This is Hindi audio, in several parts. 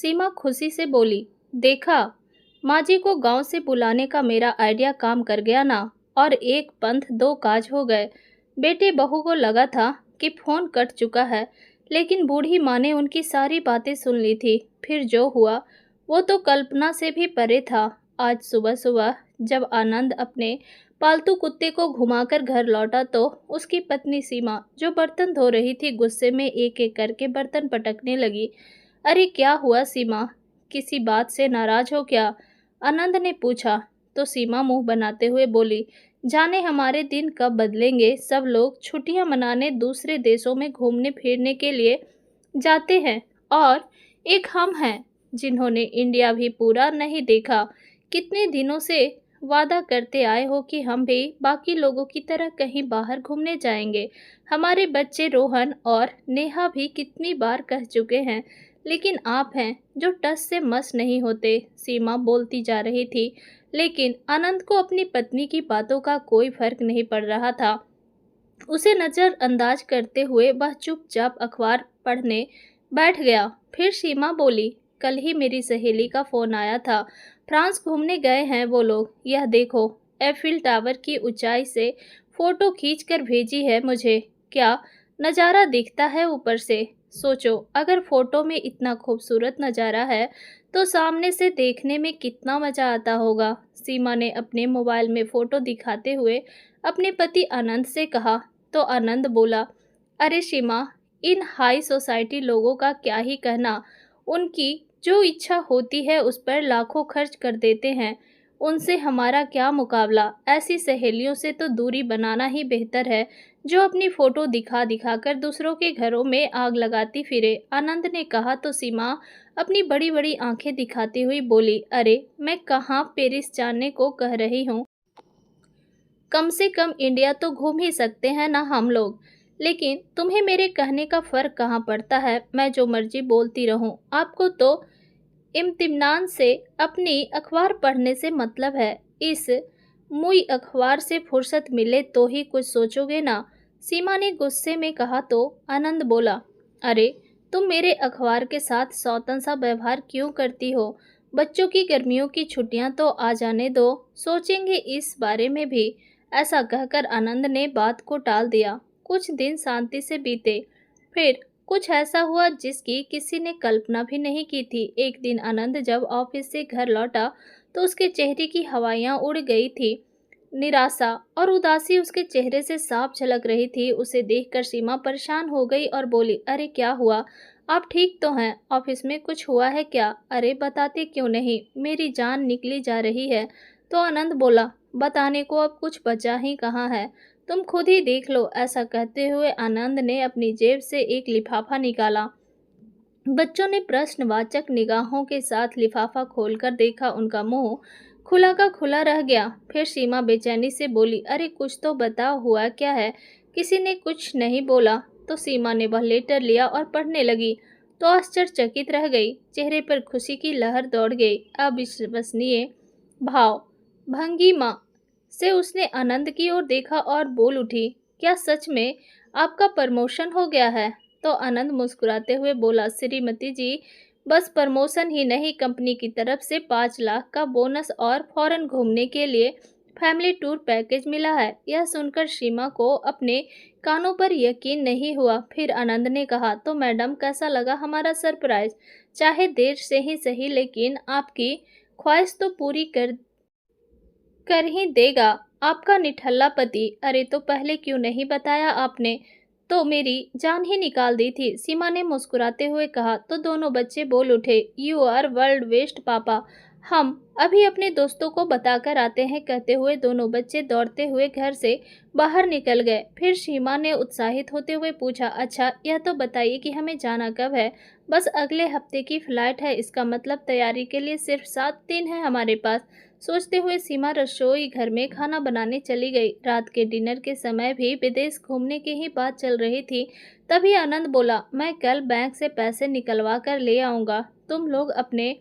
सीमा खुशी से बोली, देखा, माँ जी को गांव से बुलाने का मेरा आइडिया काम कर गया ना। और एक पंथ दो काज हो गए। बेटे बहू को लगा था कि फोन कट चुका है, लेकिन बूढ़ी माँ ने उनकी सारी बातें सुन ली थी। फिर जो हुआ वो तो कल्पना से भी परे था। आज सुबह सुबह जब आनंद अपने पालतू कुत्ते को घुमाकर घर लौटा तो उसकी पत्नी सीमा, जो बर्तन धो रही थी, गुस्से में एक एक करके बर्तन पटकने लगी। अरे क्या हुआ सीमा, किसी बात से नाराज हो क्या? आनंद ने पूछा। तो सीमा मुंह बनाते हुए बोली, जाने हमारे दिन कब बदलेंगे। सब लोग छुट्टियां मनाने दूसरे देशों में घूमने फिरने के लिए जाते हैं, और एक हम हैं जिन्होंने इंडिया भी पूरा नहीं देखा। कितने दिनों से वादा करते आए हो कि हम भी बाकी लोगों की तरह कहीं बाहर घूमने जाएंगे। हमारे बच्चे रोहन और नेहा भी कितनी बार कह चुके हैं, लेकिन आप हैं जो टस से मस नहीं होते। सीमा बोलती जा रही थी, लेकिन आनंद को अपनी पत्नी की बातों का कोई फर्क नहीं पड़ रहा था। उसे नजरअंदाज करते हुए वह चुपचाप अखबार पढ़ने बैठ गया। फिर सीमा बोली, कल ही मेरी सहेली का फोन आया था। फ्रांस घूमने गए हैं वो लोग। यह देखो, एफिल टावर की ऊंचाई से फोटो खींच कर भेजी है मुझे। क्या नज़ारा दिखता है ऊपर से। सोचो, अगर फोटो में इतना खूबसूरत नज़ारा है तो सामने से देखने में कितना मज़ा आता होगा। सीमा ने अपने मोबाइल में फ़ोटो दिखाते हुए अपने पति आनंद से कहा। तो आनंद बोला, अरे सीमा, इन हाई सोसाइटी लोगों का क्या ही कहना। उनकी जो इच्छा होती है उस पर लाखों खर्च कर देते हैं। उनसे हमारा क्या मुकाबला। ऐसी सहेलियों से तो दूरी बनाना ही बेहतर है, जो अपनी फोटो दिखा दिखा कर दूसरों के घरों में आग लगाती फिरे। आनंद ने कहा तो सीमा अपनी बड़ी बड़ी आंखें दिखाती हुई बोली, अरे मैं कहाँ पेरिस जाने को कह रही हूँ। कम से कम इंडिया तो घूम ही सकते हैं ना हम लोग। लेकिन तुम्हें मेरे कहने का फर्क कहाँ पड़ता है। मैं जो मर्जी बोलती रहूं, आपको तो इम्तिनान से अपनी अखबार पढ़ने से मतलब है। इस मुई अखबार से फुर्सत मिले तो ही कुछ सोचोगे ना। सीमा ने गुस्से में कहा तो आनंद बोला, अरे तुम मेरे अखबार के साथ सौतन सा व्यवहार क्यों करती हो। बच्चों की गर्मियों की छुट्टियां तो आ जाने दो, सोचेंगे इस बारे में भी। ऐसा कहकर आनंद ने बात को टाल दिया। कुछ दिन शांति से बीते। फिर कुछ ऐसा हुआ जिसकी किसी ने कल्पना भी नहीं की थी। एक दिन आनंद जब ऑफिस से घर लौटा तो उसके चेहरे की हवाइयां उड़ गई थी। निराशा और उदासी उसके चेहरे से साफ झलक रही थी। उसे देखकर सीमा परेशान हो गई और बोली, अरे क्या हुआ, आप ठीक तो हैं? ऑफिस में कुछ हुआ है क्या? अरे बताते क्यों नहीं, मेरी जान निकली जा रही है। तो आनंद बोला, बताने को अब कुछ बचा ही कहाँ है, तुम खुद ही देख लो। ऐसा कहते हुए आनंद ने अपनी जेब से एक लिफाफा निकाला। बच्चों ने प्रश्नवाचक निगाहों के साथ लिफाफा खोलकर देखा। उनका मुंह खुला का खुला रह गया। फिर सीमा बेचैनी से बोली, अरे कुछ तो बताओ, हुआ क्या है? किसी ने कुछ नहीं बोला। तो सीमा ने वह लेटर लिया और पढ़ने लगी तो आश्चर्यचकित रह गई। चेहरे पर खुशी की लहर दौड़ गई। अविश्वसनीय भाव भंगिमा से उसने आनंद की ओर देखा और बोल उठी, क्या सच में आपका प्रमोशन हो गया है? तो आनंद मुस्कुराते हुए बोला, श्रीमती जी, बस प्रमोशन ही नहीं, कंपनी की तरफ से 5 लाख का बोनस और फॉरेन घूमने के लिए फैमिली टूर पैकेज मिला है। यह सुनकर सीमा को अपने कानों पर यकीन नहीं हुआ। फिर आनंद ने कहा, तो मैडम कैसा लगा हमारा सरप्राइज? चाहे देर से ही सही, लेकिन आपकी ख्वाहिश तो पूरी कर ही देगा आपका निठल्ला पति। अरे तो पहले क्यों नहीं बताया आपने, तो मेरी जान ही निकाल दी थी। सीमा ने मुस्कुराते हुए कहा। तो दोनों बच्चे बोल उठे, यू आर वर्ल्ड वेस्ट पापा, हम अभी अपने दोस्तों को बताकर आते हैं। कहते हुए दोनों बच्चे दौड़ते हुए घर से बाहर निकल गए। फिर सीमा ने उत्साहित होते हुए पूछा, अच्छा यह तो बताइए कि हमें जाना कब है? बस अगले हफ्ते की फ्लाइट है, इसका मतलब तैयारी के लिए सिर्फ 7 दिन है हमारे पास। सोचते हुए सीमा रसोई घर में खाना बनाने चली गई। रात के डिनर के समय भी विदेश घूमने की ही बात चल रही थी। तभी आनंद बोला, मैं कल बैंक से पैसे निकलवा कर ले आऊँगा। तुम लोग अपने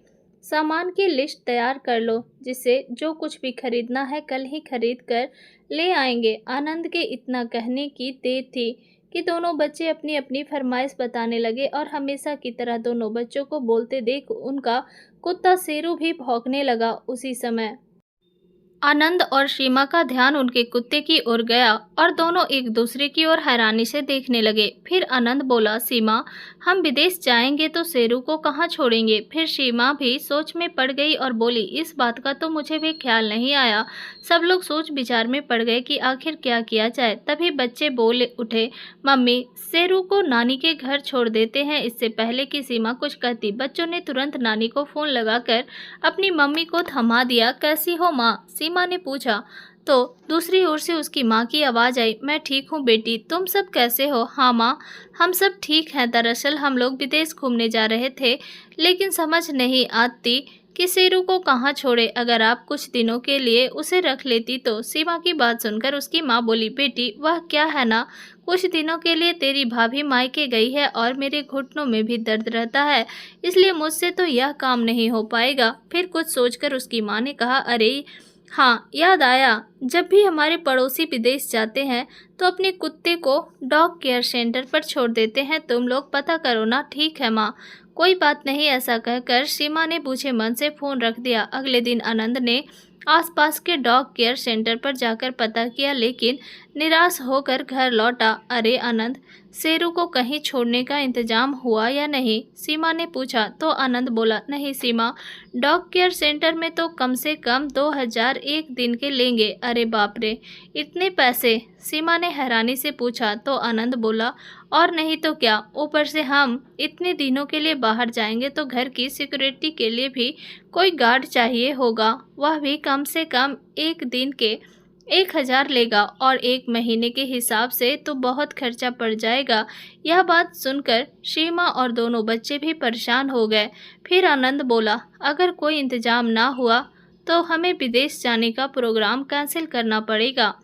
सामान की लिस्ट तैयार कर लो, जिससे जो कुछ भी खरीदना है कल ही खरीद कर ले आएंगे। आनंद के इतना कहने की देर थी कि दोनों बच्चे अपनी अपनी फरमाइश बताने लगे और हमेशा की तरह दोनों बच्चों को बोलते देख उनका कुत्ता शेरू भी भौंकने लगा। उसी समय आनंद और सीमा का ध्यान उनके कुत्ते की ओर गया और दोनों एक दूसरे की ओर हैरानी से देखने लगे। फिर आनंद बोला, सीमा, हम विदेश जाएंगे तो शेरू को कहाँ छोड़ेंगे? फिर सीमा भी सोच में पड़ गई और बोली, इस बात का तो मुझे भी ख्याल नहीं आया। सब लोग सोच विचार में पड़ गए कि आखिर क्या किया जाए। तभी बच्चे बोल उठे, मम्मी, शेरू को नानी के घर छोड़ देते हैं। इससे पहले कि सीमा कुछ कहती, बच्चों ने तुरंत नानी को फोन लगाकर अपनी मम्मी को थमा दिया। कैसी हो माँ? सीमा ने पूछा तो दूसरी ओर से उसकी माँ की आवाज़ आई, मैं ठीक हूँ बेटी, तुम सब कैसे हो? हाँ माँ, हम सब ठीक हैं। दरअसल हम लोग विदेश घूमने जा रहे थे, लेकिन समझ नहीं आती कि शेरू को कहाँ छोड़े। अगर आप कुछ दिनों के लिए उसे रख लेती तो। सीमा की बात सुनकर उसकी माँ बोली, बेटी वह क्या है ना, कुछ दिनों के लिए तेरी भाभी मायके गई है और मेरे घुटनों में भी दर्द रहता है, इसलिए मुझसे तो यह काम नहीं हो पाएगा। फिर कुछ सोचकर उसकी माँ ने कहा, अरे हाँ, याद आया, जब भी हमारे पड़ोसी विदेश जाते हैं तो अपने कुत्ते को डॉग केयर सेंटर पर छोड़ देते हैं। तुम लोग पता करो ना। ठीक है माँ, कोई बात नहीं। ऐसा कहकर सीमा ने बूझे मन से फोन रख दिया। अगले दिन आनंद ने आसपास के डॉग केयर सेंटर पर जाकर पता किया, लेकिन निराश होकर घर लौटा। अरे आनंद, शेरू को कहीं छोड़ने का इंतजाम हुआ या नहीं? सीमा ने पूछा तो आनंद बोला, नहीं सीमा, डॉग केयर सेंटर में तो कम से कम 2000 एक दिन के लेंगे। अरे बाप रे, इतने पैसे? सीमा ने हैरानी से पूछा तो आनंद बोला, और नहीं तो क्या, ऊपर से हम इतने दिनों के लिए बाहर जाएंगे तो घर की सिक्योरिटी के लिए भी कोई गार्ड चाहिए होगा, वह भी कम से कम एक दिन के 1000 लेगा, और एक महीने के हिसाब से तो बहुत खर्चा पड़ जाएगा। यह बात सुनकर सीमा और दोनों बच्चे भी परेशान हो गए। फिर आनंद बोला, अगर कोई इंतजाम ना हुआ तो हमें विदेश जाने का प्रोग्राम कैंसिल करना पड़ेगा।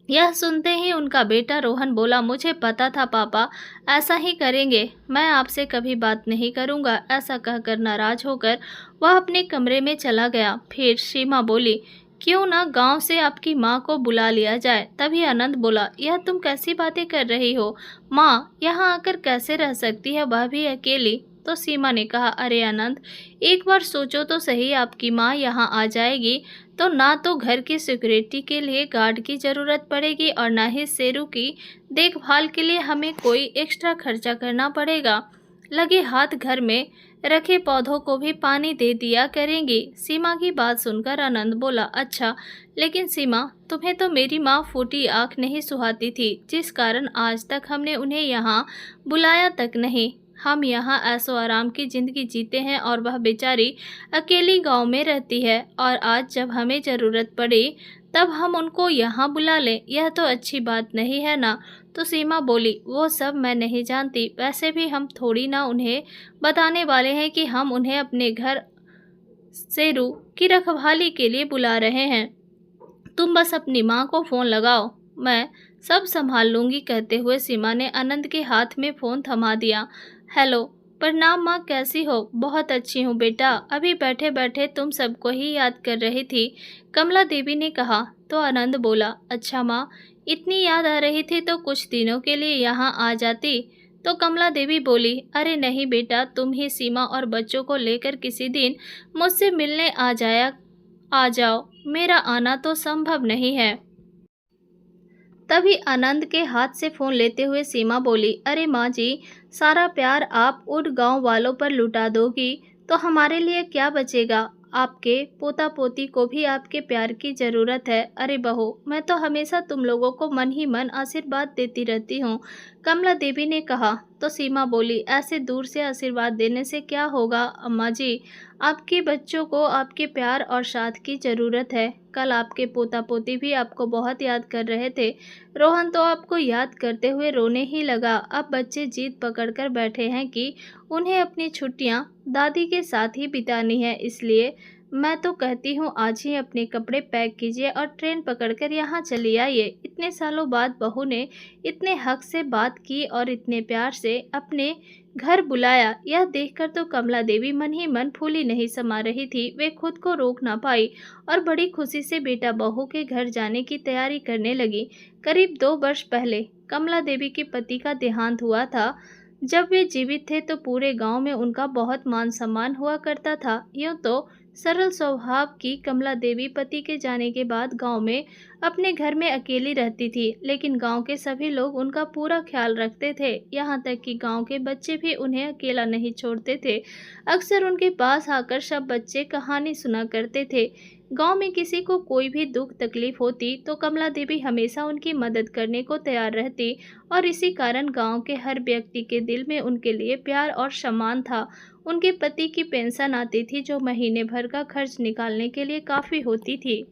यह सुनते ही उनका बेटा रोहन बोला, मुझे पता था पापा ऐसा ही करेंगे, मैं आपसे कभी बात नहीं करूंगा। ऐसा कहकर नाराज होकर वह अपने कमरे में चला गया। फिर सीमा बोली, क्यों ना गांव से आपकी माँ को बुला लिया जाए। तभी आनंद बोला, यह तुम कैसी बातें कर रही हो? माँ यहाँ आकर कैसे रह सकती है, वह भी अकेली? तो सीमा ने कहा, अरे आनंद, एक बार सोचो तो सही, आपकी माँ यहाँ आ जाएगी तो ना तो घर की सिक्योरिटी के लिए गार्ड की ज़रूरत पड़ेगी और ना ही शेरू की देखभाल के लिए हमें कोई एक्स्ट्रा खर्चा करना पड़ेगा। लगे हाथ घर में रखे पौधों को भी पानी दे दिया करेंगी। सीमा की बात सुनकर आनंद बोला, अच्छा, लेकिन सीमा, तुम्हें तो मेरी माँ फूटी आँख नहीं सुहाती थी, जिस कारण आज तक हमने उन्हें यहाँ बुलाया तक नहीं। हम यहाँ ऐशो आराम की ज़िंदगी जीते हैं और वह बेचारी अकेली गांव में रहती है, और आज जब हमें ज़रूरत पड़ी तब हम उनको यहाँ बुला लें, यह तो अच्छी बात नहीं है ना। तो सीमा बोली, वो सब मैं नहीं जानती, वैसे भी हम थोड़ी ना उन्हें बताने वाले हैं कि हम उन्हें अपने घर शेरू की रखवाली के लिए बुला रहे हैं। तुम बस अपनी माँ को फ़ोन लगाओ, मैं सब संभाल लूँगी। कहते हुए सीमा ने आनंद के हाथ में फ़ोन थमा दिया। हेलो, प्रणाम माँ, कैसी हो? बहुत अच्छी हूँ बेटा, अभी बैठे बैठे तुम सबको ही याद कर रही थी, कमला देवी ने कहा। तो आनंद बोला, अच्छा माँ, इतनी याद आ रही थी तो कुछ दिनों के लिए यहाँ आ जाती। तो कमला देवी बोली, अरे नहीं बेटा, तुम ही सीमा और बच्चों को लेकर किसी दिन मुझसे मिलने आ जाओ, मेरा आना तो संभव नहीं है। तभी आनंद के हाथ से फ़ोन लेते हुए सीमा बोली, अरे माँ जी, सारा प्यार आप उन गांव वालों पर लुटा दोगी तो हमारे लिए क्या बचेगा? आपके पोता पोती को भी आपके प्यार की ज़रूरत है। अरे बहू, मैं तो हमेशा तुम लोगों को मन ही मन आशीर्वाद देती रहती हूँ, कमला देवी ने कहा। तो सीमा बोली, ऐसे दूर से आशीर्वाद देने से क्या होगा अम्मा जी, आपके बच्चों को आपके प्यार और साथ की ज़रूरत है। कल आपके पोता पोती भी आपको बहुत याद कर रहे थे। रोहन तो आपको याद करते हुए रोने ही लगा। अब बच्चे जीत पकड़कर बैठे हैं कि उन्हें अपनी छुट्टियां दादी के साथ ही बितानी है, इसलिए मैं तो कहती हूँ आज ही अपने कपड़े पैक कीजिए और ट्रेन पकड़कर यहाँ चली आइए। इतने सालों बाद बहू ने इतने हक से बात की और इतने प्यार से अपने घर बुलाया, यह देखकर तो कमला देवी मन ही मन फूली नहीं समा रही थी। वे खुद को रोक ना पाई और बड़ी खुशी से बेटा बहू के घर जाने की तैयारी करने लगी। करीब 2 वर्ष पहले कमला देवी के पति का देहांत हुआ था। जब वे जीवित थे तो पूरे गांव में उनका बहुत मान सम्मान हुआ करता था। यूं तो सरल स्वभाव की कमला देवी पति के जाने के बाद गांव में अपने घर में अकेली रहती थी, लेकिन गांव के सभी लोग उनका पूरा ख्याल रखते थे। यहाँ तक कि गांव के बच्चे भी उन्हें अकेला नहीं छोड़ते थे। अक्सर उनके पास आकर सब बच्चे कहानी सुना करते थे। गांव में किसी को कोई भी दुख तकलीफ होती तो कमला देवी हमेशा उनकी मदद करने को तैयार रहती, और इसी कारण गांव के हर व्यक्ति के दिल में उनके लिए प्यार और सम्मान था। उनके पति की पेंशन आती थी, जो महीने भर का खर्च निकालने के लिए काफ़ी होती थी।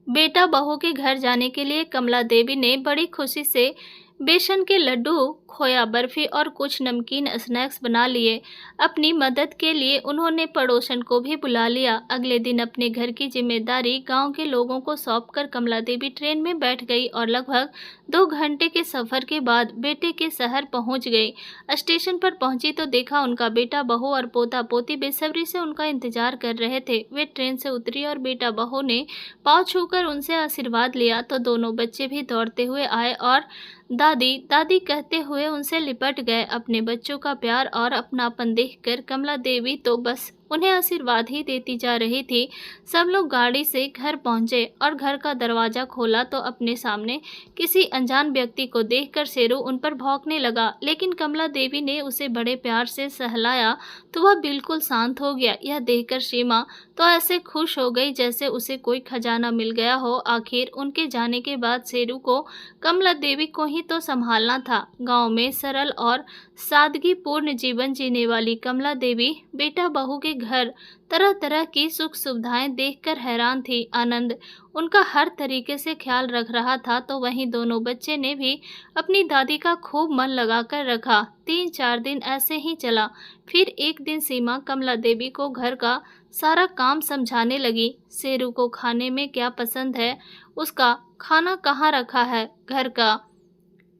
बेटा बहू के घर जाने के लिए कमला देवी ने बड़ी खुशी से बेसन के लड्डू, खोया बर्फी और कुछ नमकीन स्नैक्स बना लिए। अपनी मदद के लिए उन्होंने पड़ोसन को भी बुला लिया। अगले दिन अपने घर की जिम्मेदारी गांव के लोगों को सौंपकर कमला देवी ट्रेन में बैठ गई और लगभग 2 घंटे के सफर के बाद बेटे के शहर पहुंच गई। स्टेशन पर पहुंची तो देखा उनका बेटा बहू और पोता पोती बेसब्री से उनका इंतजार कर रहे थे। वे ट्रेन से उतरी और बेटा बहू ने पाँव छूकर उनसे आशीर्वाद लिया तो दोनों बच्चे भी दौड़ते हुए आए और दादी दादी कहते हुए उनसे लिपट गए। अपने बच्चों का प्यार और अपनापन देखकर कमला देवी तो बस उन्हें आशीर्वाद ही देती जा रही थी। सब लोग गाड़ी से घर पहुंचे और घर का दरवाजा खोला तो अपने सामने किसी अनजान व्यक्ति को देखकर शेरू उन पर भौंकने लगा, लेकिन कमला देवी ने उसे बड़े प्यार से सहलाया तो वह बिल्कुल शांत हो गया। यह देखकर सीमा तो ऐसे खुश हो गई जैसे उसे कोई खजाना मिल गया हो। आखिर उनके जाने के बाद शेरू को कमला देवी को ही तो संभालना था। गांव में सरल और सादगीपूर्ण जीवन जीने वाली कमला देवी बेटा बहू के घर तरह तरह की सुख सुविधाएं देखकर हैरान थी। आनंद उनका हर तरीके से ख्याल रख रहा था तो वहीं दोनों बच्चे ने भी अपनी दादी का खूब मन लगाकर रखा। 3-4 दिन ऐसे ही चला। फिर एक दिन सीमा कमला देवी को घर का सारा काम समझाने लगी। शेरू को खाने में क्या पसंद है, उसका खाना कहाँ रखा है, घर का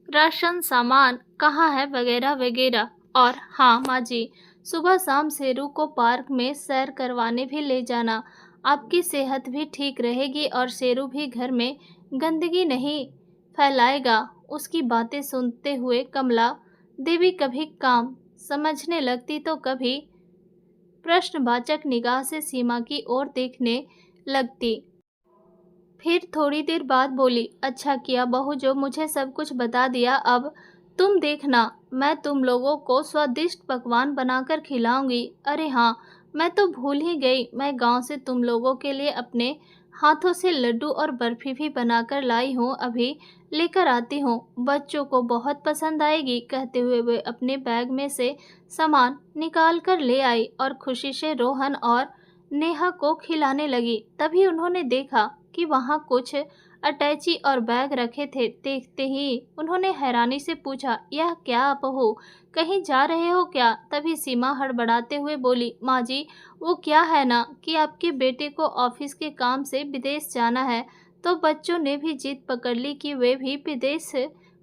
राशन सामान कहाँ है, वगैरह वगैरह। और हाँ माँ जी, सुबह शाम शेरू को पार्क में सैर करवाने भी ले जाना। आपकी सेहत भी ठीक रहेगी और शेरू भी घर में गंदगी नहीं फैलाएगा। उसकी बातें सुनते हुए कमला देवी कभी काम समझने लगती तो कभी प्रश्नवाचक निगाह से सीमा की ओर देखने लगती। फिर थोड़ी देर बाद बोली, अच्छा किया बहू जो मुझे सब कुछ बता दिया। अब तुम देखना, मैं तुम लोगों को स्वादिष्ट पकवान बनाकर खिलाऊंगी। अरे हाँ, मैं तो भूल ही गई, मैं गांव से तुम लोगों के लिए अपने हाथों से लड्डू और बर्फी भी बनाकर लाई हूँ, अभी लेकर आती हूँ, बच्चों को बहुत पसंद आएगी। कहते हुए वे अपने बैग में से सामान निकाल कर ले आई और खुशी से रोहन और नेहा को खिलाने लगी। तभी उन्होंने देखा कि वहाँ कुछ अटैची और बैग रखे थे। देखते ही उन्होंने हैरानी से पूछा, यह क्या बहू, कहीं जा रहे हो क्या? तभी सीमा हड़बड़ाते हुए बोली, माँ जी वो क्या है ना कि आपके बेटे को ऑफिस के काम से विदेश जाना है, तो बच्चों ने भी जिद पकड़ ली कि वे भी विदेश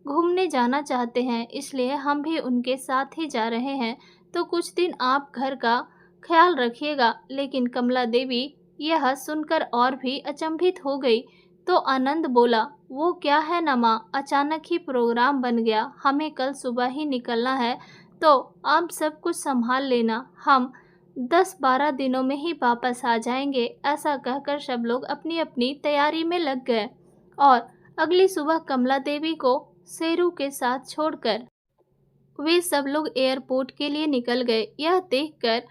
घूमने जाना चाहते हैं, इसलिए हम भी उनके साथ ही जा रहे हैं, तो कुछ दिन आप घर का ख्याल रखिएगा। लेकिन कमला देवी यह सुनकर और भी अचंभित हो गई तो आनंद बोला, वो क्या है ना माँ, अचानक ही प्रोग्राम बन गया, हमें कल सुबह ही निकलना है, तो आप सब कुछ संभाल लेना, हम 10-12 दिनों में ही वापस आ जाएंगे। ऐसा कहकर सब लोग अपनी अपनी तैयारी में लग गए और अगली सुबह कमला देवी को शेरू के साथ छोड़कर वे सब लोग एयरपोर्ट के लिए निकल गए। यह देखकर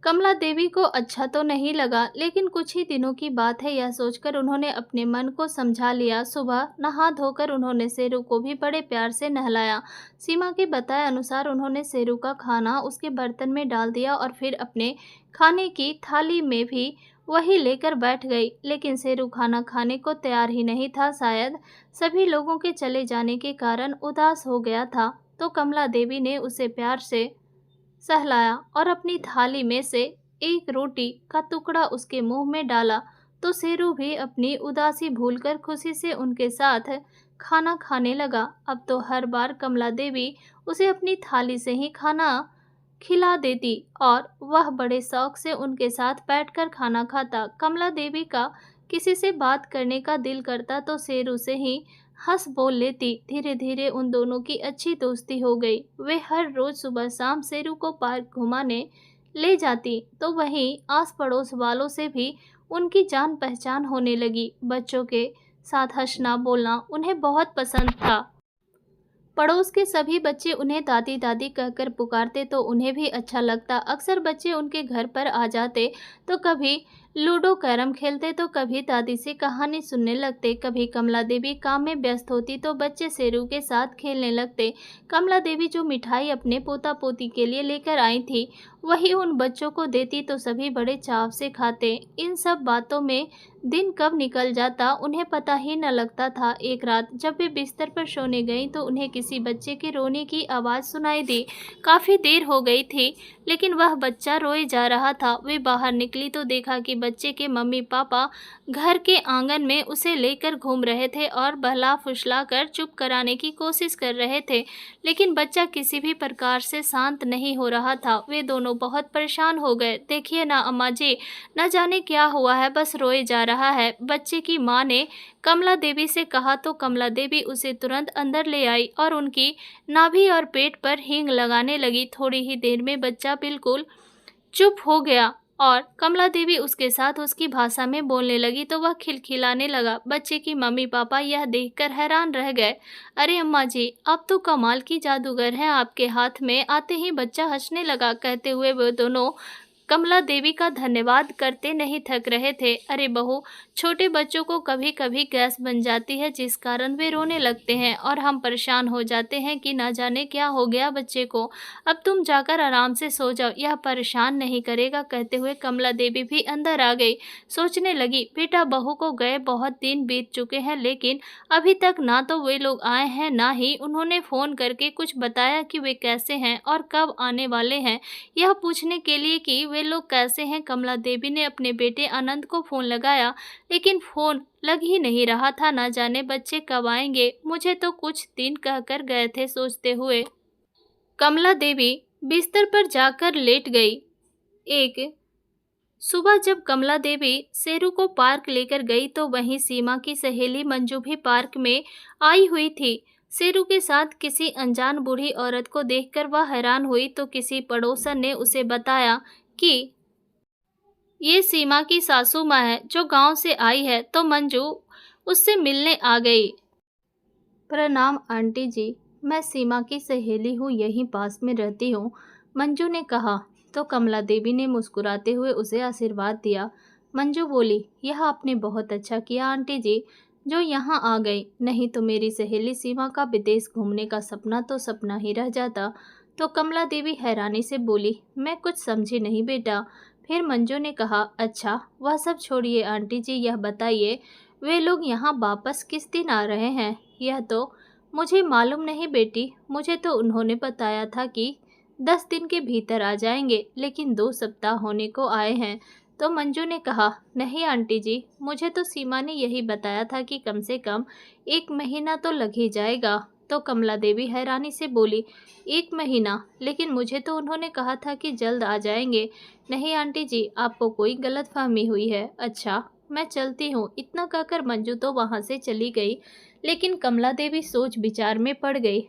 कमला देवी को अच्छा तो नहीं लगा, लेकिन कुछ ही दिनों की बात है, यह सोचकर उन्होंने अपने मन को समझा लिया। सुबह नहा धोकर उन्होंने शेरू को भी बड़े प्यार से नहलाया। सीमा के बताए अनुसार उन्होंने शेरू का खाना उसके बर्तन में डाल दिया और फिर अपने खाने की थाली में भी वही लेकर बैठ गई। लेकिन शेरू खाना खाने को तैयार ही नहीं था, शायद सभी लोगों के चले जाने के कारण उदास हो गया था। तो कमला देवी ने उसे प्यार से सहलाया और अपनी थाली में से एक रोटी का टुकड़ा उसके मुंह में डाला, तो शेरू भी अपनी उदासी भूलकर खुशी से उनके साथ खाना खाने लगा। अब तो हर बार कमला देवी उसे अपनी थाली से ही खाना खिला देती और वह बड़े शौक से उनके साथ बैठकर खाना खाता। कमला देवी का किसी से बात करने का दिल करता तो शेरू से ही हंस बोल लेती। धीरे धीरे उन दोनों की अच्छी दोस्ती हो गई। वे हर रोज सुबह शाम शेरू को पार्क घुमाने ले जाती, तो वहीं आस पड़ोस वालों से भी उनकी जान पहचान होने लगी। बच्चों के साथ हंसना बोलना उन्हें बहुत पसंद था। पड़ोस के सभी बच्चे उन्हें दादी दादी कहकर पुकारते तो उन्हें भी अच्छा लगता। अक्सर बच्चे उनके घर पर आ जाते तो कभी लूडो कैरम खेलते तो कभी दादी से कहानी सुनने लगते। कभी कमला देवी काम में व्यस्त होती तो बच्चे शेरू के साथ खेलने लगते। कमला देवी जो मिठाई अपने पोता पोती के लिए लेकर आई थी वही उन बच्चों को देती तो सभी बड़े चाव से खाते। इन सब बातों में दिन कब निकल जाता उन्हें पता ही न लगता था। एक रात जब वे बिस्तर पर सोने गईं तो उन्हें किसी बच्चे के रोने की आवाज़ सुनाई दी। काफ़ी देर हो गई थी लेकिन वह बच्चा रोए जा रहा था। वे बाहर निकली तो देखा कि बच्चे के मम्मी पापा घर के आंगन में उसे लेकर घूम रहे थे और बहला फुसला कर चुप कराने की कोशिश कर रहे थे, लेकिन बच्चा किसी भी प्रकार से शांत नहीं हो रहा था। वे दोनों बहुत परेशान हो गए। देखिए ना अम्मा जी, न जाने क्या हुआ है, बस रोए जा रहा है, बच्चे की माँ ने कमला देवी से कहा तो कमला देवी उसे तुरंत अंदर ले आई और उनकी नाभि और पेट पर हींग लगाने लगी। थोड़ी ही देर में बच्चा बिल्कुल चुप हो गया और कमला देवी उसके साथ उसकी भाषा में बोलने लगी तो वह खिलखिलाने लगा। बच्चे की मम्मी पापा यह देखकर हैरान रह गए। अरे अम्मा जी, आप तो कमाल की जादूगर हैं, आपके हाथ में आते ही बच्चा हंसने लगा। कहते हुए वे दोनों कमला देवी का धन्यवाद करते नहीं थक रहे थे। अरे बहू, छोटे बच्चों को कभी कभी गैस बन जाती है जिस कारण वे रोने लगते हैं और हम परेशान हो जाते हैं कि ना जाने क्या हो गया बच्चे को। अब तुम जाकर आराम से सो जाओ, यह परेशान नहीं करेगा। कहते हुए कमला देवी भी अंदर आ गई। सोचने लगी, बेटा बहू को गए बहुत दिन बीत चुके हैं लेकिन अभी तक ना तो वे लोग आए हैं ना ही उन्होंने फ़ोन करके कुछ बताया कि वे कैसे हैं और कब आने वाले हैं। यह पूछने के लिए कि वे लोग कैसे हैं, कमला देवी ने अपने बेटे आनंद को फ़ोन लगाया लेकिन फ़ोन लग ही नहीं रहा था। ना जाने बच्चे कब आएंगे, मुझे तो कुछ दिन कहकर गए थे। सोचते हुए कमला देवी बिस्तर पर जाकर लेट गई। एक सुबह जब कमला देवी शेरू को पार्क लेकर गई तो वहीं सीमा की सहेली मंजू भी पार्क में आई हुई थी। शेरू के साथ किसी अनजान बूढ़ी औरत को देखकर वह हैरान हुई तो किसी पड़ोसन ने उसे बताया कि ये सीमा की सासू माँ है जो गांव से आई है, तो मंजू उससे मिलने आ गई। प्रणाम आंटी जी, मैं सीमा की सहेली हूँ, यहीं पास में रहती हूँ, मंजू ने कहा। तो कमला देवी ने मुस्कुराते हुए उसे आशीर्वाद दिया। मंजू बोली, यह आपने बहुत अच्छा किया आंटी जी जो यहाँ आ गई, नहीं तो मेरी सहेली सीमा का विदेश घूमने का सपना तो सपना ही रह जाता। तो कमला देवी हैरानी से बोली, मैं कुछ समझी नहीं बेटा। फिर मंजू ने कहा, अच्छा वह सब छोड़िए आंटी जी, यह बताइए वे लोग यहाँ वापस किस दिन आ रहे हैं। यह तो मुझे मालूम नहीं बेटी, मुझे तो उन्होंने बताया था कि 10 दिन के भीतर आ जाएंगे, लेकिन 2 सप्ताह होने को आए हैं। तो मंजू ने कहा, नहीं आंटी जी, मुझे तो सीमा ने यही बताया था कि कम से कम 1 महीना तो लग ही जाएगा। तो कमला देवी हैरानी से बोली, 1 महीना? लेकिन मुझे तो उन्होंने कहा था कि जल्द आ जाएंगे। नहीं आंटी जी, आपको कोई गलतफहमी हुई है। अच्छा, मैं चलती हूँ। इतना कहकर मंजू तो वहाँ से चली गई, लेकिन कमला देवी सोच विचार में पड़ गई।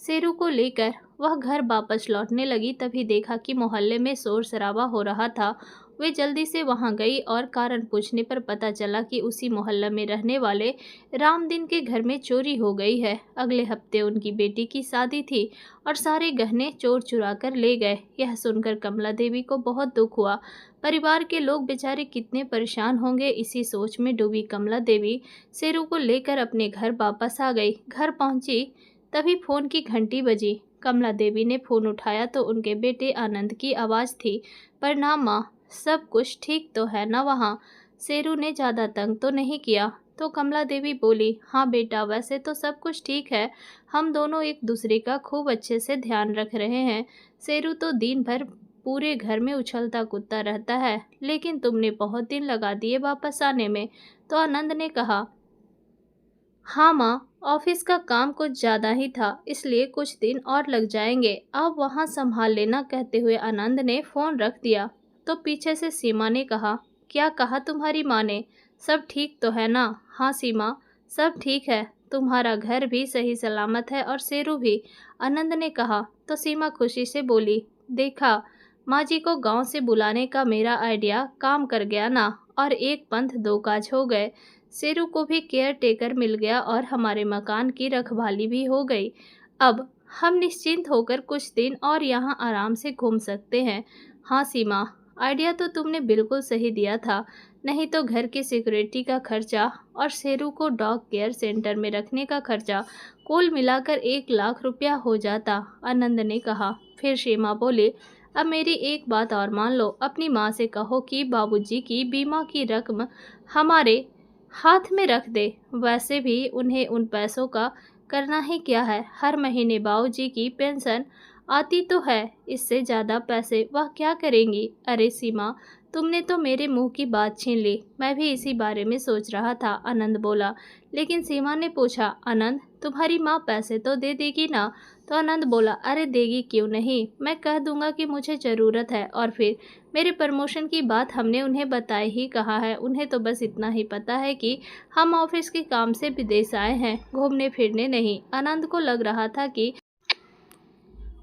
शेरू को लेकर वह घर वापस लौटने लगी, तभी देखा कि मोहल्ले में शोर शराबा हो रहा था। वे जल्दी से वहां गई और कारण पूछने पर पता चला कि उसी मोहल्ले में रहने वाले रामदीन के घर में चोरी हो गई है। अगले हफ्ते उनकी बेटी की शादी थी और सारे गहने चोर चुरा कर ले गए। यह सुनकर कमला देवी को बहुत दुख हुआ। परिवार के लोग बेचारे कितने परेशान होंगे, इसी सोच में डूबी कमला देवी शेरू को लेकर अपने घर वापस आ गई। घर पहुंची तभी फोन की घंटी बजी। कमला देवी ने फोन उठाया तो उनके बेटे आनंद की आवाज़ थी। प्रणाम माँ, सब कुछ ठीक तो है ना वहाँ? शेरू ने ज़्यादा तंग तो नहीं किया? तो कमला देवी बोली, हाँ बेटा, वैसे तो सब कुछ ठीक है, हम दोनों एक दूसरे का खूब अच्छे से ध्यान रख रहे हैं। शेरू तो दिन भर पूरे घर में उछलता कूदता रहता है, लेकिन तुमने बहुत दिन लगा दिए वापस आने में। तो आनंद ने कहा, हाँ माँ, ऑफिस का काम कुछ ज़्यादा ही था, इसलिए कुछ दिन और लग जाएंगे, आप वहाँ संभाल लेना। कहते हुए आनंद ने फ़ोन रख दिया। तो पीछे से सीमा ने कहा, क्या कहा तुम्हारी माँ ने? सब ठीक तो है ना? हाँ सीमा, सब ठीक है। तुम्हारा घर भी सही सलामत है और शेरू भी, आनंद ने कहा। तो सीमा खुशी से बोली, देखा, माँ जी को गांव से बुलाने का मेरा आइडिया काम कर गया ना, और एक पंथ दो काज हो गए। शेरू को भी केयर टेकर मिल गया और हमारे मकान की रखवाली भी हो गई। अब हम निश्चिंत होकर कुछ दिन और यहाँ आराम से घूम सकते हैं। हाँ सीमा, आइडिया तो तुमने बिल्कुल सही दिया था, नहीं तो घर की सिक्योरिटी का खर्चा और शेरू को डॉग केयर सेंटर में रखने का खर्चा कुल मिलाकर 1 लाख रुपया हो जाता, आनंद ने कहा। फिर सीमा बोले, अब मेरी एक बात और मान लो, अपनी माँ से कहो कि बाबूजी की बीमा की रकम हमारे हाथ में रख दे। वैसे भी उन्हें उन पैसों का करना ही क्या है, हर महीने बाबूजी की पेंशन आती तो है, इससे ज़्यादा पैसे वह क्या करेंगी। अरे सीमा, तुमने तो मेरे मुंह की बात छीन ली, मैं भी इसी बारे में सोच रहा था, आनंद बोला। लेकिन सीमा ने पूछा, आनंद तुम्हारी माँ पैसे तो दे देगी ना। तो आनंद बोला, अरे देगी क्यों नहीं, मैं कह दूंगा कि मुझे ज़रूरत है, और फिर मेरे प्रमोशन की बात हमने उन्हें बताई ही कहा है। उन्हें तो बस इतना ही पता है कि हम ऑफिस के काम से विदेश आए हैं, घूमने फिरने नहीं। आनंद को लग रहा था कि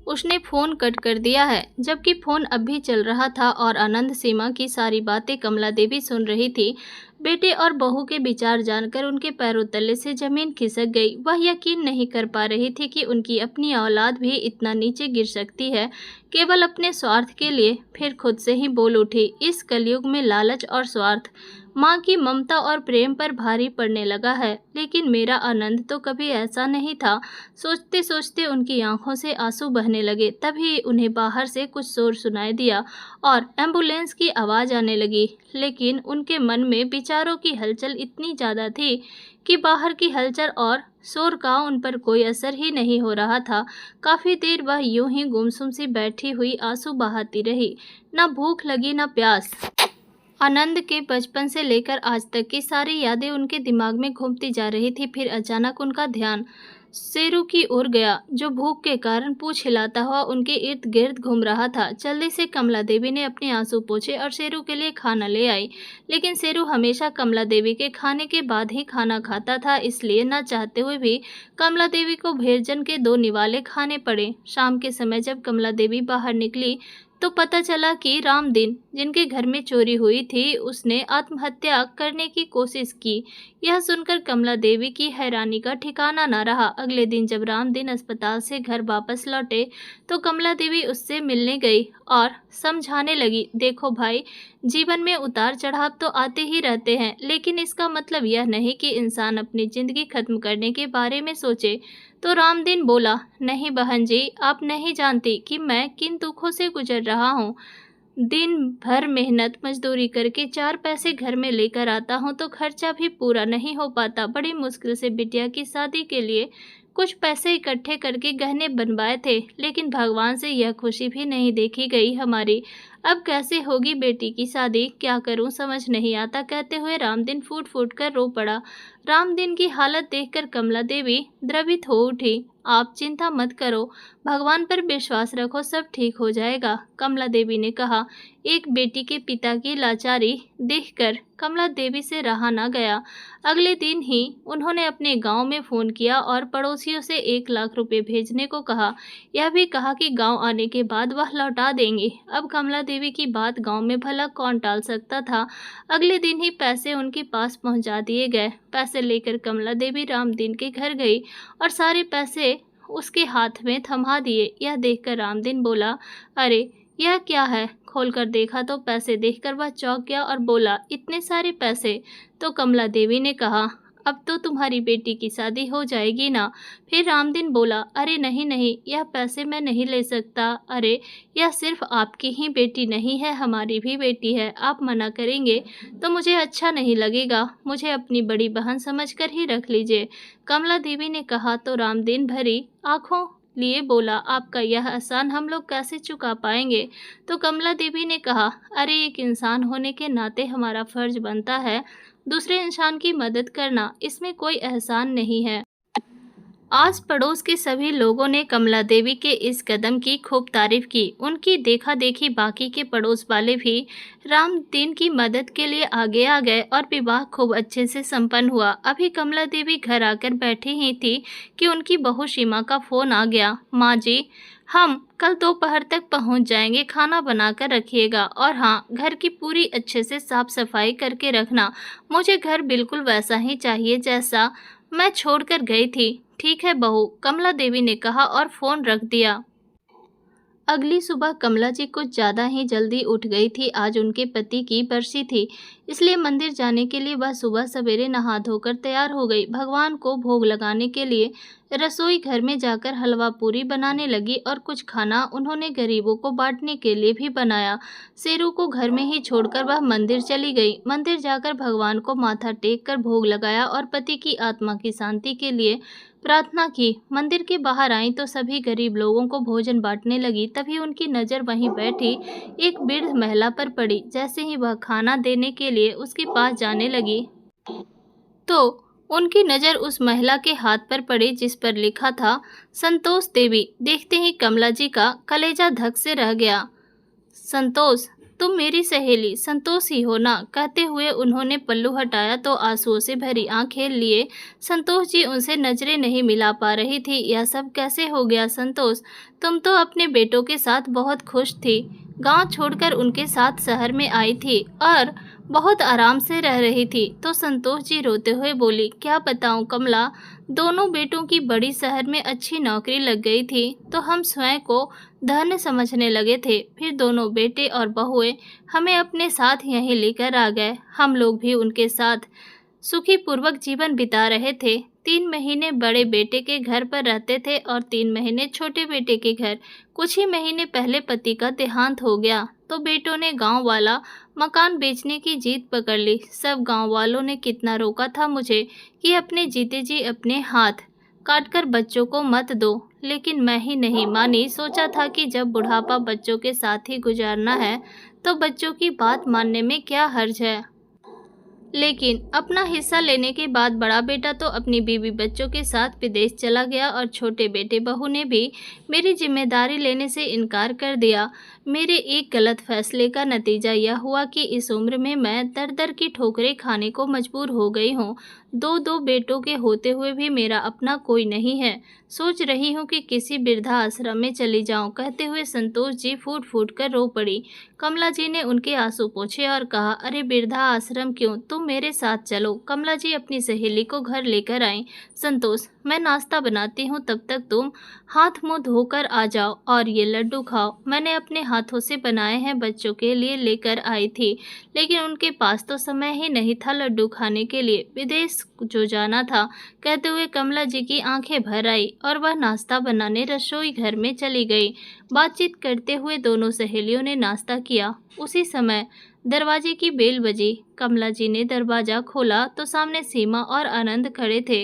उसने फ़ोन कट कर दिया है, जबकि फ़ोन अब भी चल रहा था और आनंद सीमा की सारी बातें कमला देवी सुन रही थी। बेटे और बहू के विचार जानकर उनके पैरों तले से जमीन खिसक गई। वह यकीन नहीं कर पा रही थी कि उनकी अपनी औलाद भी इतना नीचे गिर सकती है, केवल अपने स्वार्थ के लिए। फिर खुद से ही बोल उठी, इस कलयुग में लालच और स्वार्थ माँ की ममता और प्रेम पर भारी पड़ने लगा है, लेकिन मेरा आनंद तो कभी ऐसा नहीं था। सोचते सोचते उनकी आंखों से आंसू बहने लगे। तभी उन्हें बाहर से कुछ शोर सुनाई दिया और एम्बुलेंस की आवाज़ आने लगी। लेकिन उनके मन में विचारों की हलचल इतनी ज़्यादा थी कि बाहर की हलचल और शोर का उन पर कोई असर ही नहीं हो रहा था। काफ़ी देर वह यूं ही गुमसुम सी बैठी हुई आंसू बहाती रही, ना भूख लगी ना प्यास। आनंद के बचपन से लेकर आज तक की सारी यादें उनके दिमाग में घूमती जा रही थी। फिर अचानक उनका ध्यान शेरू की ओर गया, जो भूख के कारण पूंछ हिलाता हुआ उनके इर्द गिर्द घूम रहा था। जल्दी से कमला देवी ने अपने आंसू पोंछे और शेरू के लिए खाना ले आई। लेकिन शेरू हमेशा कमला देवी के खाने के बाद ही खाना खाता था, इसलिए न चाहते हुए भी कमला देवी को भोजन के 2 निवाले खाने पड़े। शाम के समय जब कमला देवी बाहर निकली तो पता चला कि रामदीन, जिनके घर में चोरी हुई थी, उसने आत्महत्या करने की कोशिश की। यह सुनकर कमला देवी की हैरानी का ठिकाना न रहा। अगले दिन जब रामदीन अस्पताल से घर वापस लौटे तो कमला देवी उससे मिलने गई और समझाने लगी, देखो भाई, जीवन में उतार चढ़ाव तो आते ही रहते हैं, लेकिन इसका मतलब यह नहीं कि इंसान अपनी जिंदगी खत्म करने के बारे में सोचे। तो रामदीन बोला, नहीं बहन जी, आप नहीं जानती कि मैं किन दुखों से गुजर रहा हूँ। दिन भर मेहनत मजदूरी करके 4 पैसे घर में लेकर आता हूँ तो खर्चा भी पूरा नहीं हो पाता। बड़ी मुश्किल से बिटिया की शादी के लिए कुछ पैसे इकट्ठे करके गहने बनवाए थे, लेकिन भगवान से यह खुशी भी नहीं देखी गई हमारी। अब कैसे होगी बेटी की शादी, क्या करूं समझ नहीं आता। कहते हुए रामदीन फूट फूट कर रो पड़ा। रामदीन की हालत देखकर कमला देवी द्रवित हो उठी। आप चिंता मत करो, भगवान पर विश्वास रखो, सब ठीक हो जाएगा, कमला देवी ने कहा। एक बेटी के पिता की लाचारी देखकर कमला देवी से रहा न गया। अगले दिन ही उन्होंने अपने गांव में फ़ोन किया और पड़ोसियों से 1 लाख रुपए भेजने को कहा। यह भी कहा कि गांव आने के बाद वह लौटा देंगे। अब कमला देवी की बात गांव में भला कौन टाल सकता था। अगले दिन ही पैसे उनके पास पहुंचा दिए गए। पैसे लेकर कमला देवी रामदीन के घर गई और सारे पैसे उसके हाथ में थमा दिए। यह देखकर रामदीन बोला, अरे यह क्या है। खोलकर देखा तो पैसे देखकर वह चौंक गया और बोला, इतने सारे पैसे। तो कमला देवी ने कहा, अब तो तुम्हारी बेटी की शादी हो जाएगी ना। फिर रामदीन बोला, अरे नहीं नहीं, यह पैसे मैं नहीं ले सकता। अरे यह सिर्फ आपकी ही बेटी नहीं है, हमारी भी बेटी है। आप मना करेंगे तो मुझे अच्छा नहीं लगेगा, मुझे अपनी बड़ी बहन समझकर ही रख लीजिए, कमला देवी ने कहा। तो रामदीन भरी आंखों लिए बोला, आपका यह एहसान हम लोग कैसे चुका पाएंगे। तो कमला देवी ने कहा, अरे एक इंसान होने के नाते हमारा फर्ज बनता है दूसरे इंसान की मदद करना, इसमें कोई एहसान नहीं है। आस पड़ोस के सभी लोगों ने कमला देवी के इस कदम की खूब तारीफ की। उनकी देखा देखी बाकी के पड़ोस वाले भी राम दीन की मदद के लिए आगे आ गए और विवाह खूब अच्छे से संपन्न हुआ। अभी कमला देवी घर आकर बैठी ही थी कि उनकी बहू सीमा का फोन आ गया। माँ जी, हम कल दोपहर तक पहुंच जाएंगे, खाना बनाकर रखिएगा और हाँ, घर की पूरी अच्छे से साफ सफाई करके रखना। मुझे घर बिल्कुल वैसा ही चाहिए जैसा मैं छोड़कर गई थी। ठीक है बहू, कमला देवी ने कहा और फोन रख दिया। अगली सुबह कमला जी कुछ ज़्यादा ही जल्दी उठ गई थी। आज उनके पति की बरसी थी, इसलिए मंदिर जाने के लिए वह सुबह सवेरे नहा धोकर तैयार हो गई। भगवान को भोग लगाने के लिए रसोई घर में जाकर हलवा पूरी बनाने लगी और कुछ खाना उन्होंने गरीबों को बांटने के लिए भी बनाया। शेरू को घर में ही छोड़कर वह मंदिर चली गई। मंदिर जाकर भगवान को माथा टेक कर भोग लगाया और पति की आत्मा की शांति के लिए प्रार्थना की। मंदिर के बाहर आई तो सभी गरीब लोगों को भोजन बांटने लगी। तभी उनकी नज़र वहीं बैठी एक वृद्ध महिला पर पड़ी। जैसे ही वह खाना देने के लिए उसके पास जाने लगी तो उनकी नज़र उस महिला के हाथ पर पड़ी जिस पर लिखा था संतोष देवी। देखते ही कमला जी का कलेजा धक से रह गया। संतोष, तुम मेरी सहेली संतोष ही हो ना? कहते हुए उन्होंने पल्लू हटाया तो आंसुओं से भरी आंखें लिए संतोष जी उनसे नजरें नहीं मिला पा रही थी। यह सब कैसे हो गया संतोष? तुम तो अपने बेटों के साथ बहुत खुश थी, गांव छोड़कर उनके साथ शहर में आई थी और बहुत आराम से रह रही थी। तो संतोष जी रोते हुए बोली, क्या बताऊं कमला, दोनों बेटों की बड़ी शहर में अच्छी नौकरी लग गई थी तो हम स्वयं को धन्य समझने लगे थे। फिर दोनों बेटे और बहुएं हमें अपने साथ यहीं लेकर आ गए। हम लोग भी उनके साथ सुखी पूर्वक जीवन बिता रहे थे। 3 महीने बड़े बेटे के घर पर रहते थे और 3 महीने छोटे बेटे के घर। कुछ ही महीने पहले पति का देहांत हो गया तो बेटों ने गांव वाला मकान बेचने की जीत पकड़ ली। सब गांव वालों ने कितना रोका था मुझे कि अपने जीते जी अपने हाथ काटकर बच्चों को मत दो, लेकिन मैं ही नहीं मानी। सोचा था कि जब बुढ़ापा बच्चों के साथ ही गुजारना है तो बच्चों की बात मानने में क्या हर्ज है। लेकिन अपना हिस्सा लेने के बाद बड़ा बेटा तो अपनी बीवी बच्चों के साथ विदेश चला गया और छोटे बेटे बहू ने भी मेरी जिम्मेदारी लेने से इनकार कर दिया। मेरे एक गलत फैसले का नतीजा यह हुआ कि इस उम्र में मैं दर दर की ठोकरें खाने को मजबूर हो गई हूँ। दो बेटों के होते हुए भी मेरा अपना कोई नहीं है। सोच रही हूँ कि किसी वृद्धा आश्रम में चली जाऊँ। कहते हुए संतोष जी फूट फूट कर रो पड़ी। कमला जी ने उनके आंसू पोंछे और कहा, अरे वृद्धा आश्रम क्यों, तुम मेरे साथ चलो। कमला जी अपनी सहेली को घर लेकर आई। संतोष, मैं नाश्ता बनाती हूँ, तब तक तुम हाथ मुंह धोकर आ जाओ और ये लड्डू खाओ। मैंने अपने हाथों से बनाए हैं, बच्चों के लिए लेकर आई थी, लेकिन उनके पास तो समय ही नहीं था लड्डू खाने के लिए, विदेश जो जाना था। कहते हुए कमला जी की आंखें भर आई और वह नाश्ता बनाने रसोई घर में चली गई। बातचीत करते हुए दोनों सहेलियों ने नाश्ता किया। उसी समय दरवाजे की बेल बजी। कमला जी ने दरवाजा खोला तो सामने सीमा और आनंद खड़े थे,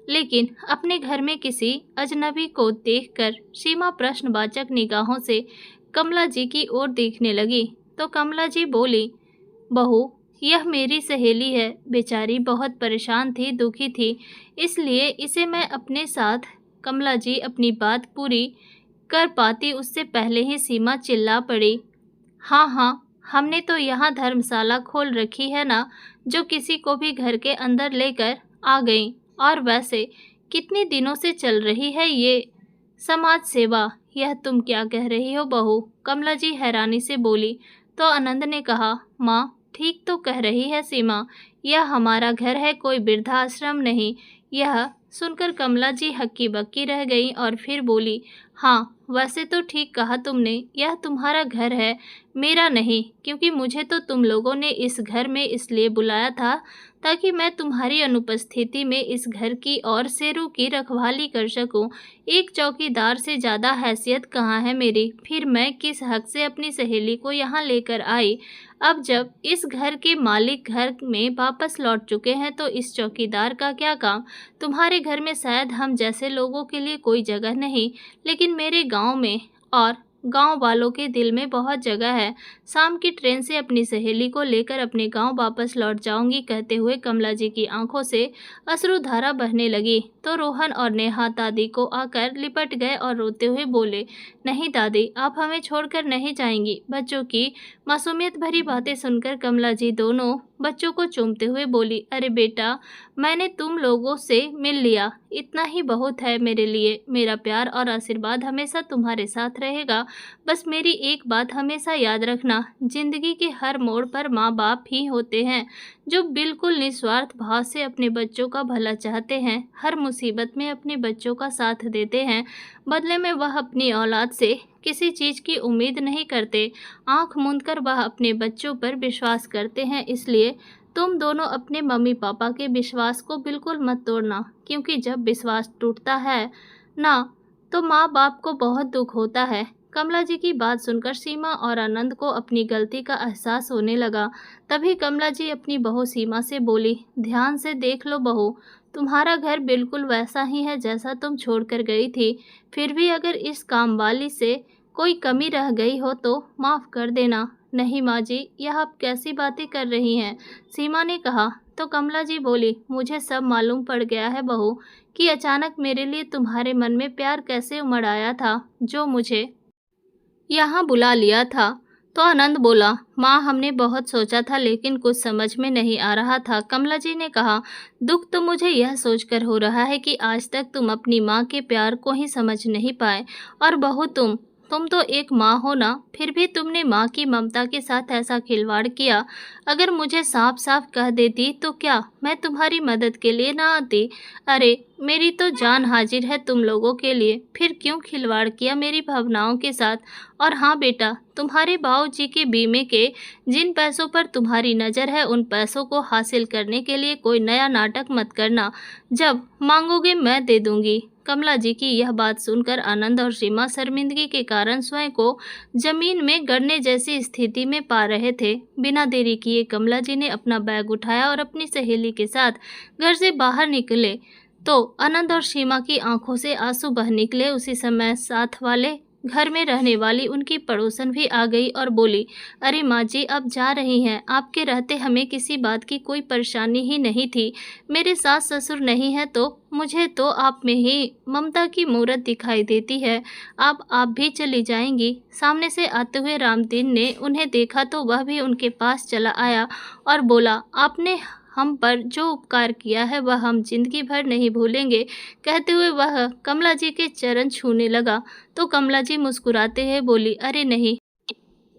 लेकिन अपने घर में किसी अजनबी को देखकर सीमा प्रश्नवाचक निगाहों से कमला जी की ओर देखने लगी। तो कमला जी बोली, बहू, यह मेरी सहेली है, बेचारी बहुत परेशान थी, दुखी थी, इसलिए इसे मैं अपने साथ। कमला जी अपनी बात पूरी कर पाती उससे पहले ही सीमा चिल्ला पड़ी, हाँ हाँ, हमने तो यहाँ धर्मशाला खोल रखी है ना, जो किसी को भी घर के अंदर लेकर आ गई। और वैसे कितने दिनों से चल रही है ये समाज सेवा। यह तुम क्या कह रही हो बहू? कमला जी हैरानी से बोली। तो आनंद ने कहा, माँ ठीक तो कह रही है सीमा, यह हमारा घर है, कोई वृद्धाश्रम नहीं। यह सुनकर कमला जी हक्की बक्की रह गई और फिर बोली, हाँ वैसे तो ठीक कहा तुमने, यह तुम्हारा घर है, मेरा नहीं, क्योंकि मुझे तो तुम लोगों ने इस घर में इसलिए बुलाया था ताकि मैं तुम्हारी अनुपस्थिति में इस घर की और शेरू की रखवाली कर सकूं। एक चौकीदार से ज़्यादा हैसियत कहाँ है मेरी? फिर मैं किस हक से अपनी सहेली को यहाँ लेकर आई? अब जब इस घर के मालिक घर में वापस लौट चुके हैं तो इस चौकीदार का क्या काम? तुम्हारे घर में शायद हम जैसे लोगों के लिए कोई जगह नहीं, लेकिन मेरे गांव में और गांव वालों के दिल में बहुत जगह है। शाम की ट्रेन से अपनी सहेली को लेकर अपने गांव वापस लौट जाऊंगी कहते हुए कमला जी की आंखों से अश्रुधारा बहने लगी तो रोहन और नेहा दादी को आकर लिपट गए और रोते हुए बोले, नहीं दादी, आप हमें छोड़कर नहीं जाएंगी। बच्चों की मासूमियत भरी बातें सुनकर कमला जी दोनों बच्चों को चूमते हुए बोली, अरे बेटा, मैंने तुम लोगों से मिल लिया, इतना ही बहुत है मेरे लिए। मेरा प्यार और आशीर्वाद हमेशा तुम्हारे साथ रहेगा। बस मेरी एक बात हमेशा याद रखना, जिंदगी के हर मोड़ पर माँ बाप ही होते हैं जो बिल्कुल निस्वार्थ भाव से अपने बच्चों का भला चाहते हैं, हर मुसीबत में अपने बच्चों का साथ देते हैं। बदले में वह अपनी औलाद से किसी चीज़ की उम्मीद नहीं करते। आंख मूंद कर वह अपने बच्चों पर विश्वास करते हैं। इसलिए तुम दोनों अपने मम्मी पापा के विश्वास को बिल्कुल मत तोड़ना, क्योंकि जब विश्वास टूटता है ना, तो माँ बाप को बहुत दुख होता है। कमला जी की बात सुनकर सीमा और आनंद को अपनी गलती का एहसास होने लगा। तभी कमला जी अपनी बहू सीमा से बोली, ध्यान से देख लो बहू, तुम्हारा घर बिल्कुल वैसा ही है जैसा तुम छोड़कर गई थी। फिर भी अगर इस कामवाली से कोई कमी रह गई हो तो माफ़ कर देना। नहीं माँ जी, यह आप कैसी बातें कर रही हैं? सीमा ने कहा तो कमला जी बोली, मुझे सब मालूम पड़ गया है बहू कि अचानक मेरे लिए तुम्हारे मन में प्यार कैसे उमड़ आया था, जो मुझे यहाँ बुला लिया था। तो आनंद बोला, माँ, हमने बहुत सोचा था लेकिन कुछ समझ में नहीं आ रहा था। कमला जी ने कहा, दुख तो मुझे यह सोचकर हो रहा है कि आज तक तुम अपनी माँ के प्यार को ही समझ नहीं पाए। और बहू, तुम तो एक माँ हो ना, फिर भी तुमने माँ की ममता के साथ ऐसा खिलवाड़ किया। अगर मुझे साफ साफ कह देती तो क्या मैं तुम्हारी मदद के लिए ना आती? अरे, मेरी तो जान हाजिर है तुम लोगों के लिए, फिर क्यों खिलवाड़ किया मेरी भावनाओं के साथ? और हाँ बेटा, तुम्हारे बाबूजी के बीमे के जिन पैसों पर तुम्हारी नज़र है, उन पैसों को हासिल करने के लिए कोई नया नाटक मत करना। जब मांगोगे मैं दे दूंगी। कमला जी की यह बात सुनकर आनंद और सीमा शर्मिंदगी के कारण स्वयं को जमीन में गड़ने जैसी स्थिति में पा रहे थे। बिना देरी किए कमला जी ने अपना बैग उठाया और अपनी सहेली के साथ घर से बाहर निकले तो आनंद और सीमा की आंखों से आंसू बह निकले। उसी समय साथ वाले घर में रहने वाली उनकी पड़ोसन भी आ गई और बोली, अरे माँ जी, आप जा रही हैं? आपके रहते हमें किसी बात की कोई परेशानी ही नहीं थी। मेरे सास ससुर नहीं है तो मुझे तो आप में ही ममता की मूरत दिखाई देती है। अब आप भी चली जाएंगी? सामने से आते हुए रामदीन ने उन्हें देखा तो वह भी उनके पास चला आया और बोला, आपने हम पर जो उपकार किया है वह हम जिंदगी भर नहीं भूलेंगे। कहते हुए वह कमला जी के चरण छूने लगा तो कमला जी मुस्कुराते हुए बोली, अरे नहीं,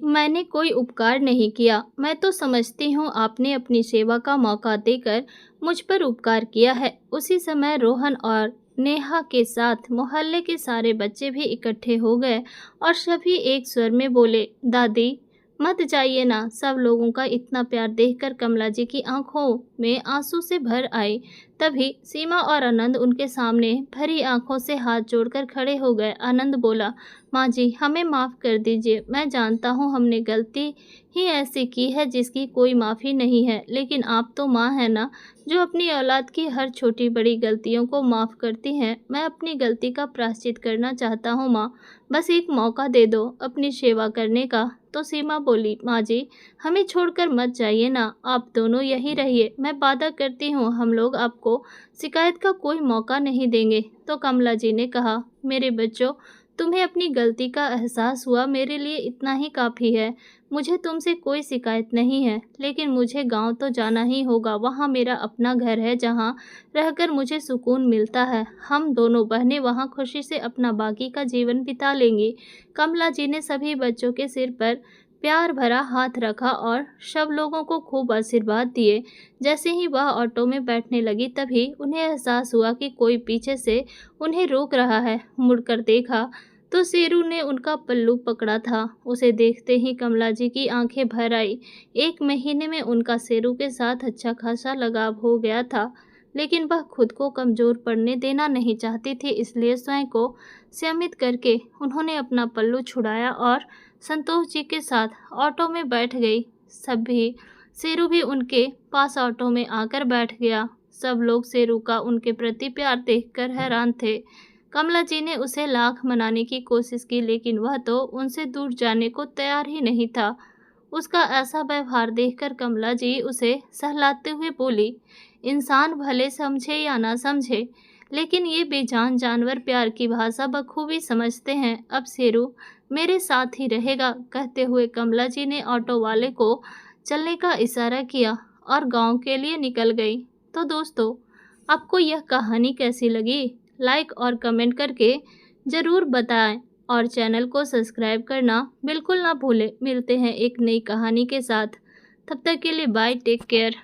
मैंने कोई उपकार नहीं किया। मैं तो समझती हूँ आपने अपनी सेवा का मौका देकर मुझ पर उपकार किया है। उसी समय रोहन और नेहा के साथ मोहल्ले के सारे बच्चे भी इकट्ठे हो गए और सभी एक स्वर में बोले, दादी मत जाइए ना। सब लोगों का इतना प्यार देखकर कमला जी की आंखों में आंसू से भर आए। तभी सीमा और आनंद उनके सामने भरी आंखों से हाथ जोड़कर खड़े हो गए। आनंद बोला, माँ जी, हमें माफ़ कर दीजिए। मैं जानता हूँ हमने गलती ही ऐसी की है जिसकी कोई माफ़ी नहीं है, लेकिन आप तो माँ है ना, जो अपनी औलाद की हर छोटी बड़ी गलतियों को माफ़ करती हैं। मैं अपनी गलती का प्रायश्चित करना चाहता हूँ माँ, बस एक मौका दे दो अपनी सेवा करने का। तो सीमा बोली, माँ जी, हमें छोड़कर मत जाइए ना, आप दोनों यहीं रहिए। मैं वादा करती हूँ हम लोग आपको शिकायत का कोई मौका नहीं देंगे। तो कमला जी ने कहा, मेरे बच्चों, तुम्हें अपनी गलती का एहसास हुआ, मेरे लिए इतना ही काफ़ी है। मुझे तुमसे कोई शिकायत नहीं है, लेकिन मुझे गांव तो जाना ही होगा। वहाँ मेरा अपना घर है जहाँ रहकर मुझे सुकून मिलता है। हम दोनों बहनें वहाँ खुशी से अपना बाकी का जीवन बिता लेंगी। कमला जी ने सभी बच्चों के सिर पर प्यार भरा हाथ रखा और सब लोगों को खूब आशीर्वाद दिए। जैसे ही वह ऑटो में बैठने लगी तभी उन्हें एहसास हुआ कि कोई पीछे से उन्हें रोक रहा है। मुड़कर देखा तो शेरू ने उनका पल्लू पकड़ा था। उसे देखते ही कमला जी की आंखें भर आई। 1 महीने में उनका शेरू के साथ अच्छा खासा लगाव हो गया था, लेकिन वह खुद को कमज़ोर पड़ने देना नहीं चाहती थी। इसलिए स्वयं को संयमित करके उन्होंने अपना पल्लू छुड़ाया और संतोष जी के साथ ऑटो में बैठ गई। सभी शेरू भी उनके पास ऑटो में आकर बैठ गया। सब लोग शेरू का उनके प्रति प्यार देखकर हैरान थे। कमला जी ने उसे लाख मनाने की कोशिश की, लेकिन वह तो उनसे दूर जाने को तैयार ही नहीं था। उसका ऐसा व्यवहार देखकर कमला जी उसे सहलाते हुए बोली, इंसान भले समझे या ना समझे, लेकिन ये बेजान जानवर प्यार की भाषा बखूबी समझते हैं। अब शेरू मेरे साथ ही रहेगा। कहते हुए कमला जी ने ऑटो वाले को चलने का इशारा किया और गांव के लिए निकल गई। तो दोस्तों, आपको यह कहानी कैसी लगी? लाइक और कमेंट करके ज़रूर बताएं और चैनल को सब्सक्राइब करना बिल्कुल ना भूलें। मिलते हैं एक नई कहानी के साथ। तब तक के लिए बाय, टेक केयर।